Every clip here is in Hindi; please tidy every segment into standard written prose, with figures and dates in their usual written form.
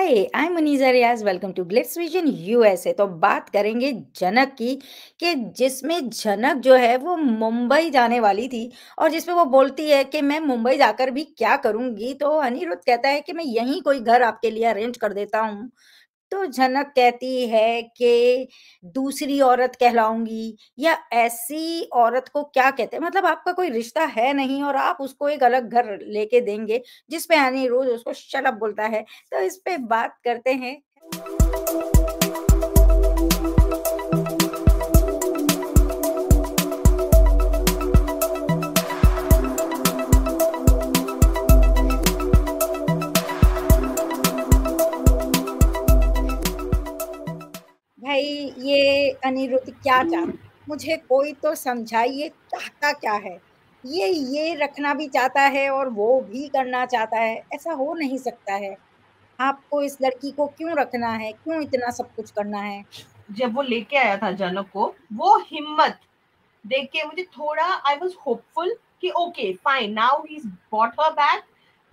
Hi, I am Muniza Riaz, welcome to Glitz Vision USA. तो बात करेंगे जनक की कि जिसमें जनक जो है वो मुंबई जाने वाली थी और जिसमें वो बोलती है कि मैं मुंबई जाकर भी क्या करूँगी? तो अनिरुद्ध कहता है कि मैं यहीं कोई घर आपके लिए अरेंज कर देता हूँ। तो झनक कहती है कि दूसरी औरत कहलाऊँगी या ऐसी औरत को क्या कहते हैं? मतलब आपका कोई रिश्ता है नहीं और आप उसको एक अलग घर लेके देंगे, जिस पे अनिरुद्ध उसको शट अप बोलता है। तो इस पे बात करते हैं। भाई ये अनिरुद्ध क्या चाहता है? मुझे कोई तो समझाइए चाहता क्या है? ये रखना भी चाहता है और वो भी करना चाहता है, ऐसा हो नहीं सकता है। आपको इस लड़की को क्यों रखना है? क्यों इतना सब कुछ करना है? जब वो लेके आया था जनक को, वो हिम्मत देख के मुझे थोड़ा आई वाज होपफुल कि okay fine, now he is bought her back,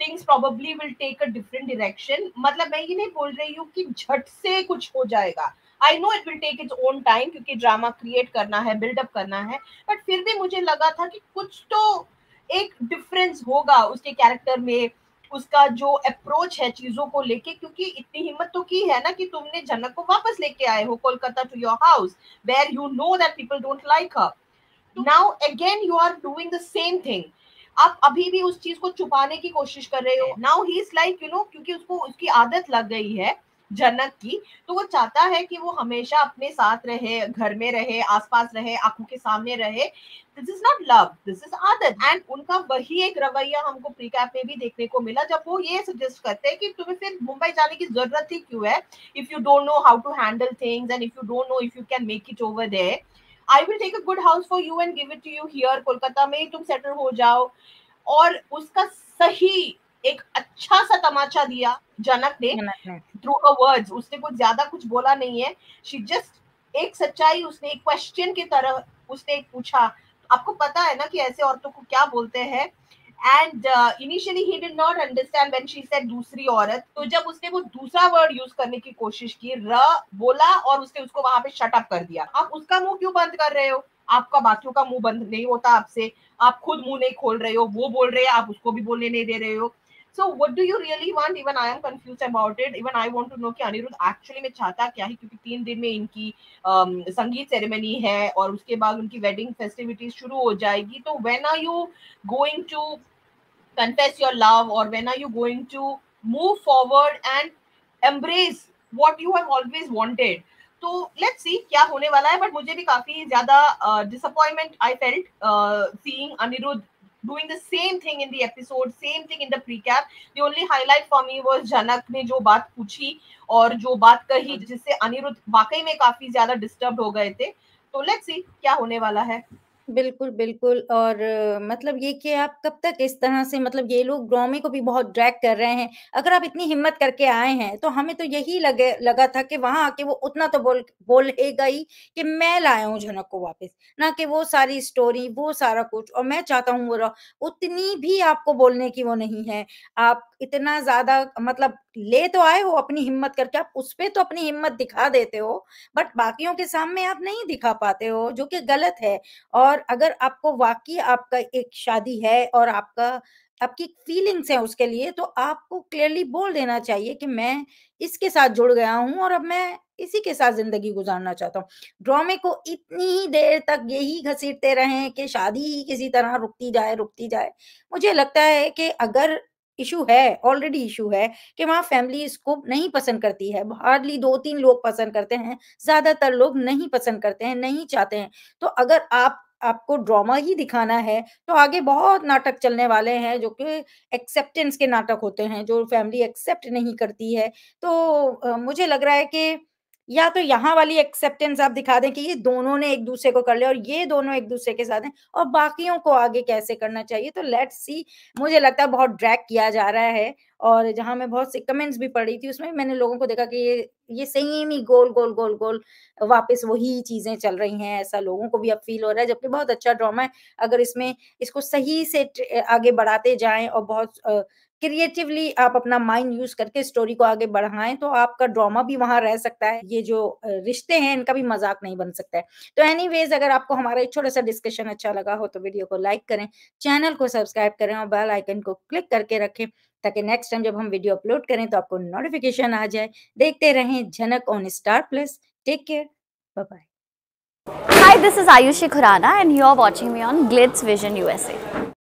things probably will take a different direction. मतलब मैं ये नहीं बोल रही हूँ कि झट से कुछ हो जाएगा। I know it will take its own time, क्योंकि ड्रामा क्रिएट करना है, बिल्डअप करना है। बट फिर भी मुझे लगा था कि कुछ तो एक डिफरेंस होगा उसके कैरेक्टर में, उसका जो अप्रोच है चीजों को लेके। क्योंकि इतनी हिम्मत तो की है ना कि तुमने जनक को वापस लेके आए हो Kolkata to your house, where you know that people don't like her. Now again you are doing the same thing. आप अभी भी उस चीज को छुपाने की कोशिश कर रहे हो। नाउ ही इज लाइक क्योंकि उसको उसकी आदत लग गई है जनक की, तो वो चाहता है कि वो हमेशा अपने साथ रहे, घर में रहे, आसपास रहे, आंखों के सामने रहे। This is not love, this is आदत। एंड उनका वही एक रवैया हमको प्री कैप में भी देखने को मिला, जब वो ये सजेस्ट करते हैं कि तुम्हें फिर मुंबई जाने की जरूरत ही क्यों है, if you don't know how to handle things and if you don't know if you can make it over there, I will take a good house for you and give it to you here, Kolkata में ही तुम सेटल हो जाओ। और उसका सही एक अच्छा सा तमाचा दिया जनक ने जनक ने। थ्रू हर वर्ड्स। उसने कुछ ज्यादा कुछ बोला नहीं है, शी जस्ट एक सच्चाई, उसने एक क्वेश्चन की तरह उसने एक पूछा। आपको पता है ना कि ऐसे औरतों को क्या बोलते हैं। And initially he did not understand when she said दूसरी औरत। तो जब उसने वो दूसरा वर्ड यूज करने की कोशिश की, र बोला, और उसने उसको वहां पे शट अप कर दिया। आप उसका मुंह क्यों बंद कर रहे हो? आपका बाकियों का मुंह बंद नहीं होता आपसे। आप खुद मुंह नहीं खोल रहे हो, वो बोल रहे हैं, आप उसको भी बोलने नहीं दे रहे हो। So what do you really want? Even I am confused about it. Even I want to know कि अनिरुद्ध एक्चुअली में चाहता क्या है, क्योंकि 3 दिन में इनकी संगीत सेरेमनी है और उसके बाद उनकी वेडिंग फेस्टिविटीज शुरू हो जाएगी। तो when are you going to confess your love, or when are you going to move forward and embrace what you have always wanted? तो लेट्स सी क्या होने वाला है। बट मुझे भी काफी ज्यादा disappointment I felt seeing Anirudh doing the same thing in the episode, same thing in the precap. The only highlight for me was जनक ने जो बात पूछी और जो बात कही, जिससे अनिरुद्ध वाकई में काफी ज्यादा डिस्टर्ब हो गए थे। तो लेट्स सी क्या होने वाला है। बिल्कुल, बिल्कुल। और मतलब ये कि आप कब तक इस तरह से मतलब ये लोग ड्रामे को भी बहुत ड्रैग कर रहे हैं। अगर आप इतनी हिम्मत करके आए हैं, तो हमें तो यही लगा था कि वहाँ आके वो उतना तो बोलेगा ही कि मैं लाया हूँ झनक को वापस, ना कि वो सारी स्टोरी, वो सारा कुछ और मैं चाहता हूँ वो उतनी भी आपको बोलने की वो नहीं है। आप इतना ज़्यादा मतलब ले तो आए हो अपनी हिम्मत करके, आप उस पे तो अपनी हिम्मत दिखा देते हो, बट बाकियों के सामने आप नहीं दिखा पाते हो, जो कि गलत है। और अगर आपको वाक़ई आपका एक शादी है और आपकी फीलिंग्स हैं उसके लिए, तो आपको क्लियरली बोल देना चाहिए कि मैं इसके साथ जुड़ गया हूँ और अब मैं इसी के साथ ज़िंदगी गुज़ारना चाहता हूँ। ड्रामे को इतनी ही देर तक यही घसीटते रहें कि शादी ही किसी तरह रुकती जाए, रुकती जाए। मुझे लगता है कि अगर इश्यू है, ऑलरेडी इश्यू है कि वहाँ फैमिली इसको नहीं पसंद करती है, हार्डली 2-3 लोग पसंद करते हैं, ज़्यादातर लोग नहीं पसंद करते हैं, नहीं चाहते हैं। तो अगर आपको ड्रामा ही दिखाना है, तो आगे बहुत नाटक चलने वाले हैं जो कि एक्सेप्टेंस के नाटक होते हैं, जो फैमिली एक्सेप्ट नहीं करती है। तो मुझे लग रहा है कि या तो यहाँ वाली एक्सेप्टेंस आप दिखा दें कि ये दोनों ने एक-दूसरे को कर लिया और ये दोनों एक-दूसरे के साथ हैं और बाकियों को आगे कैसे करना चाहिए। तो लेट्स सी। मुझे लगता है बहुत ड्रैग किया जा रहा है और जहाँ मैं बहुत सी कमेंट्स भी पढ़ रही थी, उसमें मैंने लोगों को देखा कि ये सेम ही गोल, गोल, गोल, गोल वापस वही चीज़ें चल रही हैं, ऐसा लोगों को भी अब फ़ील हो रहा है, जबकि बहुत अच्छा ड्रामा है। अगर इसमें इसको सही से आगे बढ़ाते जाएँ और बहुत क्रिएटिवली आप अपना माइंड यूज़ करके स्टोरी को आगे बढ़ाएँ, तो आपका ड्रामा भी वहाँ रह सकता है। ये जो रिश्ते हैं, इनका भी मज़ाक नहीं बन सकता है। तो एनीवेज़, अगर आपको हमारा एक छोटा-सा डिस्कशन अच्छा लगा हो, तो वीडियो को लाइक करें, चैनल को सब्सक्राइब करें और बेल आइकन को क्लिक करके रखें, ताकि नेक्स्ट टाइम जब हम वीडियो अपलोड करें, तो आपको नोटिफ़िकेशन आ जाए। देखते रहें Jhanak on Star Plus. Take care. Bye bye. Hi, this is Ayushi Khurana and you are watching me on Glitz Vision USA.